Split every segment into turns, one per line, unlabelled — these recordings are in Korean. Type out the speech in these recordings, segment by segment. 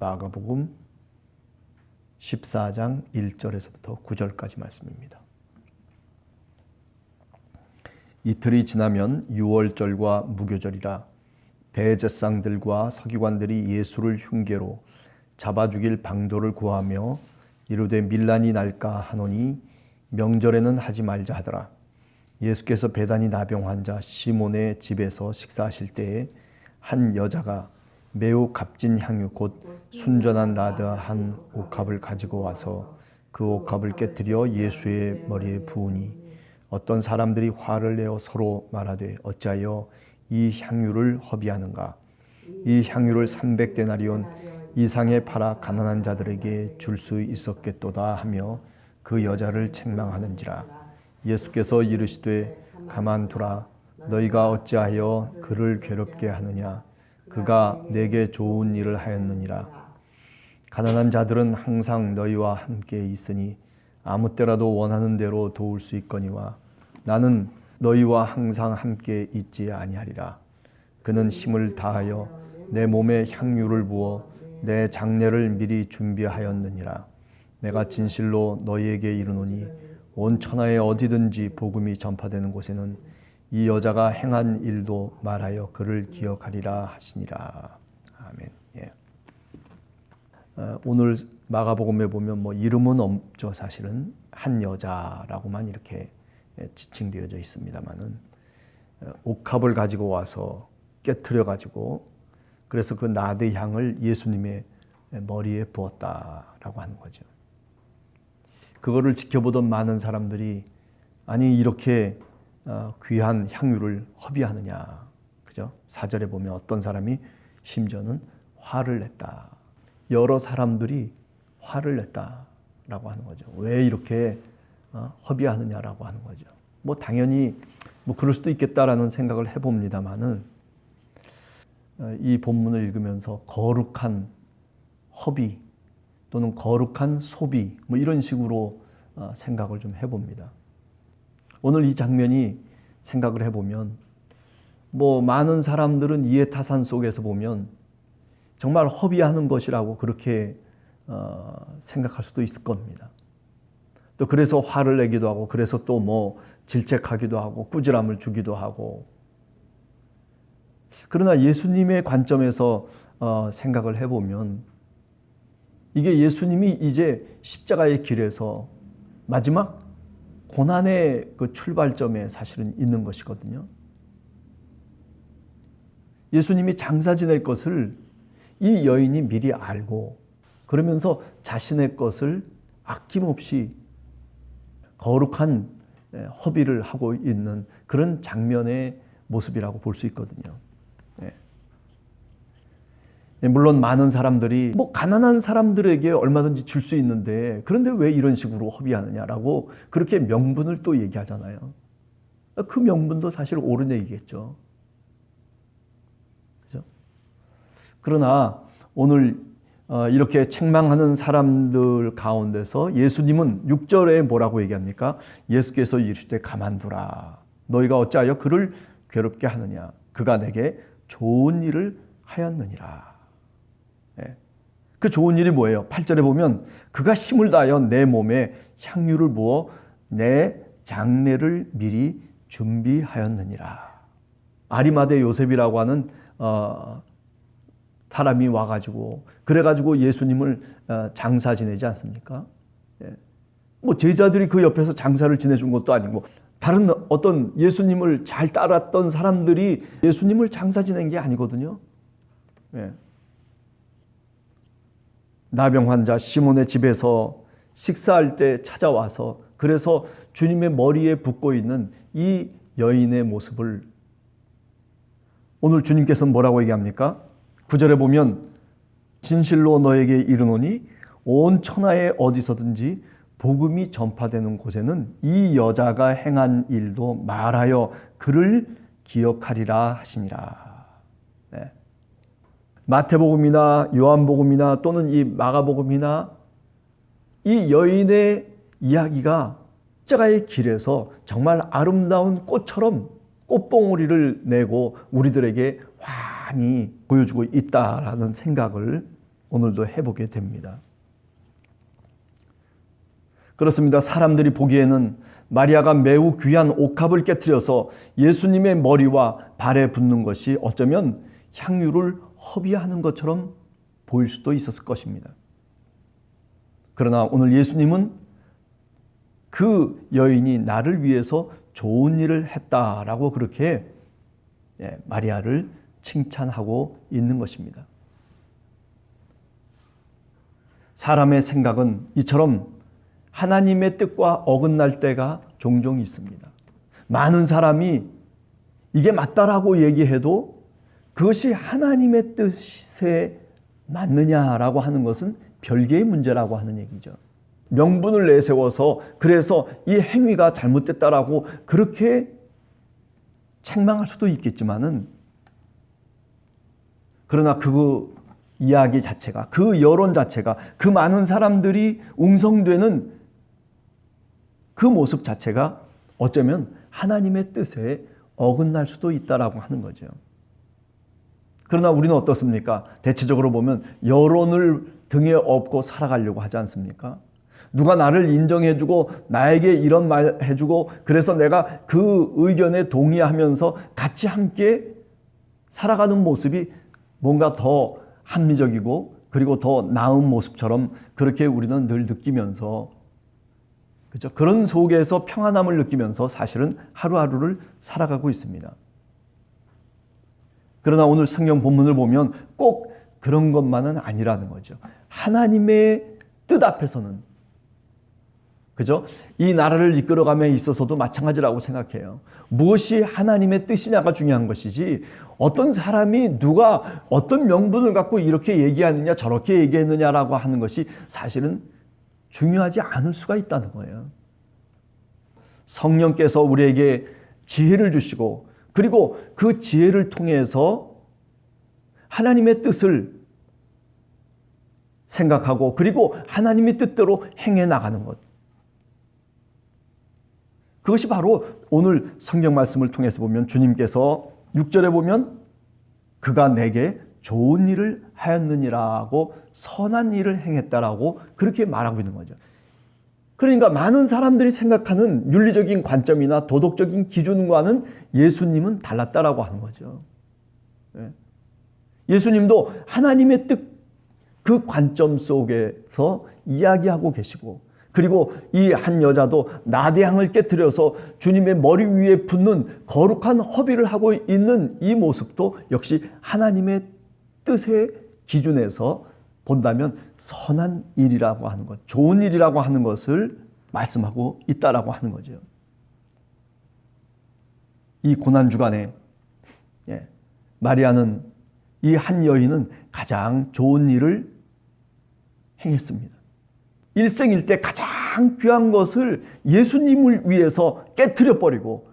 마가복음 14장 1절에서부터 9절까지 말씀입니다. 이틀이 지나면 유월절과 무교절이라 대제사장들과 서기관들이 예수를 흉계로 잡아 죽일 방도를 구하며 이르되 밀란이 날까 하노니 명절에는 하지 말자 하더라. 예수께서 베다니 나병 환자 시몬의 집에서 식사하실 때에 한 여자가 매우 값진 향유 곧 순전한 나드 한 옥합을 가지고 와서 그 옥합을 깨뜨려 예수의 머리에 부으니 어떤 사람들이 화를 내어 서로 말하되 어찌하여 이 향유를 허비하는가. 이 향유를 300데나리온 이상에 팔아 가난한 자들에게 줄 수 있었겠도다 하며 그 여자를 책망하는지라. 예수께서 이르시되 가만두라. 너희가 어찌하여 그를 괴롭게 하느냐. 그가 내게 좋은 일을 하였느니라. 가난한 자들은 항상 너희와 함께 있으니 아무 때라도 원하는 대로 도울 수 있거니와 나는 너희와 항상 함께 있지 아니하리라. 그는 힘을 다하여 내 몸에 향유를 부어 내 장례를 미리 준비하였느니라. 내가 진실로 너희에게 이르노니 온 천하에 어디든지 복음이 전파되는 곳에는 이 여자가 행한 일도 말하여 그를 기억하리라 하시니라. 아멘. 예. 오늘 마가복음에 보면 이름은 없죠. 사실은 한 여자라고만 이렇게 지칭되어져 있습니다만은 옥합을 가지고 와서 깨트려 가지고 그래서 그 나드 향을 예수님의 머리에 부었다라고 하는 거죠. 그거를 지켜보던 많은 사람들이 아니 이렇게 귀한 향유를 허비하느냐. 그죠? 4절에 보면 어떤 사람이 심지어는 화를 냈다. 여러 사람들이 화를 냈다라고 하는 거죠. 왜 이렇게 허비하느냐라고 하는 거죠. 당연히 그럴 수도 있겠다라는 생각을 해봅니다만은 이 본문을 읽으면서 거룩한 허비 또는 거룩한 소비 이런 식으로 생각을 좀 해봅니다. 오늘 이 장면이 생각을 해보면 많은 사람들은 이해타산 속에서 보면 정말 허비하는 것이라고 그렇게 생각할 수도 있을 겁니다. 또 그래서 화를 내기도 하고 그래서 또 질책하기도 하고 꾸지람을 주기도 하고 그러나 예수님의 관점에서 생각을 해보면 이게 예수님이 이제 십자가의 길에서 마지막 고난의 그 출발점에 사실은 있는 것이거든요. 예수님이 장사 지낼 것을 이 여인이 미리 알고 그러면서 자신의 것을 아낌없이 거룩한 허비를 하고 있는 그런 장면의 모습이라고 볼 수 있거든요. 물론 많은 사람들이 가난한 사람들에게 얼마든지 줄 수 있는데 그런데 왜 이런 식으로 허비하느냐라고 그렇게 명분을 또 얘기하잖아요. 그 명분도 사실 옳은 얘기겠죠. 그죠? 그러나 오늘 이렇게 책망하는 사람들 가운데서 예수님은 6절에 뭐라고 얘기합니까? 예수께서 이르시되 가만두라. 너희가 어찌하여 그를 괴롭게 하느냐. 그가 내게 좋은 일을 하였느니라. 그 좋은 일이 뭐예요? 8절에 보면 그가 힘을 다하여 내 몸에 향유를 부어 내 장례를 미리 준비하였느니라. 아리마대 요셉이라고 하는 사람이 와가지고 그래가지고 예수님을 장사 지내지 않습니까? 제자들이 그 옆에서 장사를 지내준 것도 아니고 다른 어떤 예수님을 잘 따랐던 사람들이 예수님을 장사 지낸 게 아니거든요. 나병 환자 시몬의 집에서 식사할 때 찾아와서 그래서 주님의 머리에 붓고 있는 이 여인의 모습을 오늘 주님께서는 뭐라고 얘기합니까? 9절에 보면 진실로 너에게 이르노니 온 천하에 어디서든지 복음이 전파되는 곳에는 이 여자가 행한 일도 말하여 그를 기억하리라 하시니라. 마태복음이나 요한복음이나 또는 이 마가복음이나 이 여인의 이야기가 십자가의 길에서 정말 아름다운 꽃처럼 꽃봉오리를 내고 우리들에게 환히 보여주고 있다라는 생각을 오늘도 해보게 됩니다. 그렇습니다. 사람들이 보기에는 마리아가 매우 귀한 옥합을 깨트려서 예수님의 머리와 발에 붓는 것이 어쩌면 향유를 허비하는 것처럼 보일 수도 있었을 것입니다. 그러나 오늘 예수님은 그 여인이 나를 위해서 좋은 일을 했다라고 그렇게 마리아를 칭찬하고 있는 것입니다. 사람의 생각은 이처럼 하나님의 뜻과 어긋날 때가 종종 있습니다. 많은 사람이 이게 맞다라고 얘기해도 그것이 하나님의 뜻에 맞느냐라고 하는 것은 별개의 문제라고 하는 얘기죠. 명분을 내세워서 그래서 이 행위가 잘못됐다라고 그렇게 책망할 수도 있겠지만은, 그러나 그 이야기 자체가, 그 여론 자체가, 그 많은 사람들이 웅성되는 그 모습 자체가 어쩌면 하나님의 뜻에 어긋날 수도 있다라고 하는 거죠. 그러나 우리는 어떻습니까? 대체적으로 보면 여론을 등에 업고 살아가려고 하지 않습니까? 누가 나를 인정해주고 나에게 이런 말 해주고 그래서 내가 그 의견에 동의하면서 같이 함께 살아가는 모습이 뭔가 더 합리적이고 그리고 더 나은 모습처럼 그렇게 우리는 늘 느끼면서, 그렇죠? 그런 속에서 평안함을 느끼면서 사실은 하루하루를 살아가고 있습니다. 그러나 오늘 성경 본문을 보면 꼭 그런 것만은 아니라는 거죠. 하나님의 뜻 앞에서는, 그죠? 이 나라를 이끌어감에 있어서도 마찬가지라고 생각해요. 무엇이 하나님의 뜻이냐가 중요한 것이지 어떤 사람이 누가 어떤 명분을 갖고 이렇게 얘기하느냐 저렇게 얘기했느냐라고 하는 것이 사실은 중요하지 않을 수가 있다는 거예요. 성령께서 우리에게 지혜를 주시고 그리고 그 지혜를 통해서 하나님의 뜻을 생각하고 그리고 하나님의 뜻대로 행해 나가는 것, 그것이 바로 오늘 성경 말씀을 통해서 보면 주님께서 6절에 보면 그가 내게 좋은 일을 하였느니라고 선한 일을 행했다라고 그렇게 말하고 있는 거죠. 그러니까 많은 사람들이 생각하는 윤리적인 관점이나 도덕적인 기준과는 예수님은 달랐다라고 하는 거죠. 예수님도 하나님의 뜻 그 관점 속에서 이야기하고 계시고 그리고 이 한 여자도 나대향을 깨트려서 주님의 머리 위에 붓는 거룩한 허비를 하고 있는 이 모습도 역시 하나님의 뜻의 기준에서 본다면 선한 일이라고 하는 것, 좋은 일이라고 하는 것을 말씀하고 있다라고 하는 거죠. 이 고난주간에 마리아는, 이 한 여인은 가장 좋은 일을 행했습니다. 일생일대 가장 귀한 것을 예수님을 위해서 깨트려 버리고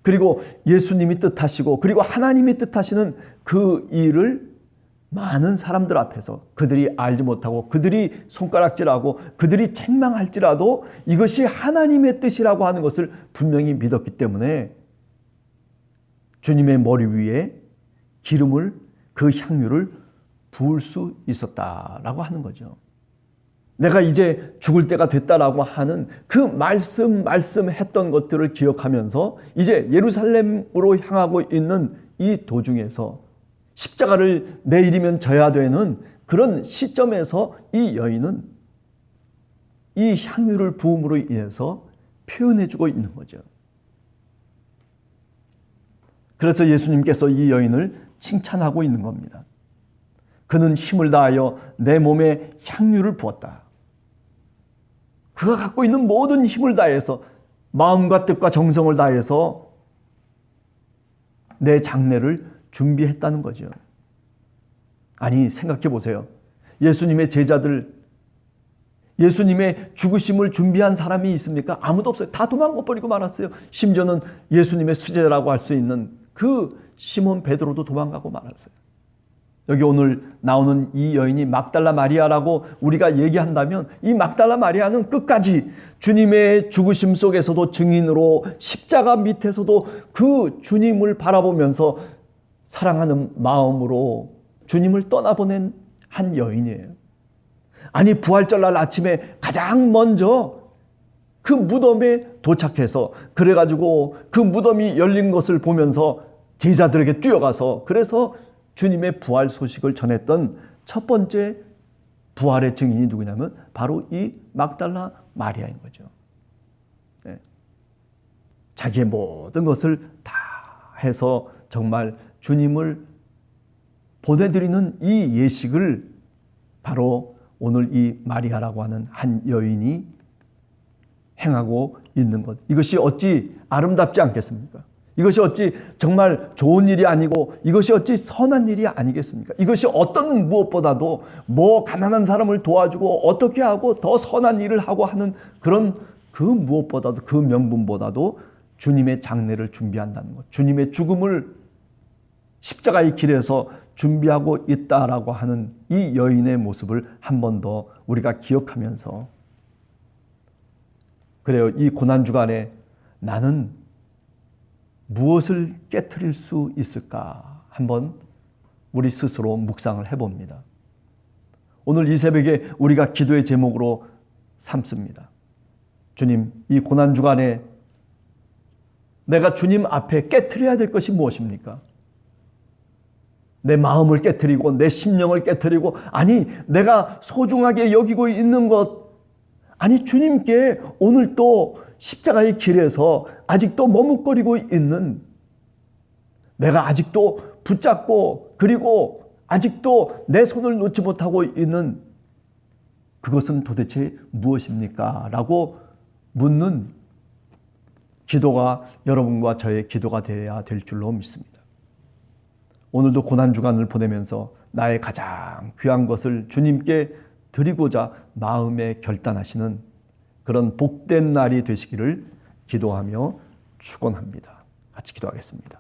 그리고 예수님이 뜻하시고 그리고 하나님이 뜻하시는 그 일을 많은 사람들 앞에서 그들이 알지 못하고 그들이 손가락질하고 그들이 책망할지라도 이것이 하나님의 뜻이라고 하는 것을 분명히 믿었기 때문에 주님의 머리 위에 기름을, 그 향유를 부을 수 있었다라고 하는 거죠. 내가 이제 죽을 때가 됐다라고 하는 그 말씀했던 것들을 기억하면서 이제 예루살렘으로 향하고 있는 이 도중에서 십자가를 내일이면 져야 되는 그런 시점에서 이 여인은 이 향유를 부음으로 인해서 표현해주고 있는 거죠. 그래서 예수님께서 이 여인을 칭찬하고 있는 겁니다. 그는 힘을 다하여 내 몸에 향유를 부었다. 그가 갖고 있는 모든 힘을 다해서 마음과 뜻과 정성을 다해서 내 장례를 준비했다는 거죠. 아니, 생각해 보세요. 예수님의 제자들, 예수님의 죽으심을 준비한 사람이 있습니까? 아무도 없어요. 다 도망가 버리고 말았어요. 심지어는 예수님의 수제라고 할 수 있는 그 시몬 베드로도 도망가고 말았어요. 여기 오늘 나오는 이 여인이 막달라 마리아라고 우리가 얘기한다면 이 막달라 마리아는 끝까지 주님의 죽으심 속에서도 증인으로 십자가 밑에서도 그 주님을 바라보면서 사랑하는 마음으로 주님을 떠나보낸 한 여인이에요. 아니 부활절날 아침에 가장 먼저 그 무덤에 도착해서 그래가지고 그 무덤이 열린 것을 보면서 제자들에게 뛰어가서 그래서 주님의 부활 소식을 전했던 첫 번째 부활의 증인이 누구냐면 바로 이 막달라 마리아인 거죠. 네. 자기의 모든 것을 다 해서 정말 주님을 보내드리는 이 예식을 바로 오늘 이 마리아라고 하는 한 여인이 행하고 있는 것. 이것이 어찌 아름답지 않겠습니까? 이것이 어찌 정말 좋은 일이 아니고 이것이 어찌 선한 일이 아니겠습니까? 이것이 어떤 무엇보다도 뭐 가난한 사람을 도와주고 어떻게 하고 더 선한 일을 하고 하는 그런 그 무엇보다도 그 명분보다도 주님의 장례를 준비한다는 것. 주님의 죽음을 십자가의 길에서 준비하고 있다라고 하는 이 여인의 모습을 한 번 더 우리가 기억하면서 그래요. 이 고난주간에 나는 무엇을 깨트릴 수 있을까? 한번 우리 스스로 묵상을 해봅니다. 오늘 이 새벽에 우리가 기도의 제목으로 삼습니다. 주님, 이 고난주간에 내가 주님 앞에 깨트려야 될 것이 무엇입니까? 내 마음을 깨트리고 내 심령을 깨트리고 아니 내가 소중하게 여기고 있는 것 아니 주님께 오늘 또 십자가의 길에서 아직도 머뭇거리고 있는 내가 아직도 붙잡고 그리고 아직도 내 손을 놓지 못하고 있는 그것은 도대체 무엇입니까? 라고 묻는 기도가 여러분과 저의 기도가 되어야 될 줄로 믿습니다. 오늘도 고난주간을 보내면서 나의 가장 귀한 것을 주님께 드리고자 마음에 결단하시는 그런 복된 날이 되시기를 기도하며 축원합니다. 같이 기도하겠습니다.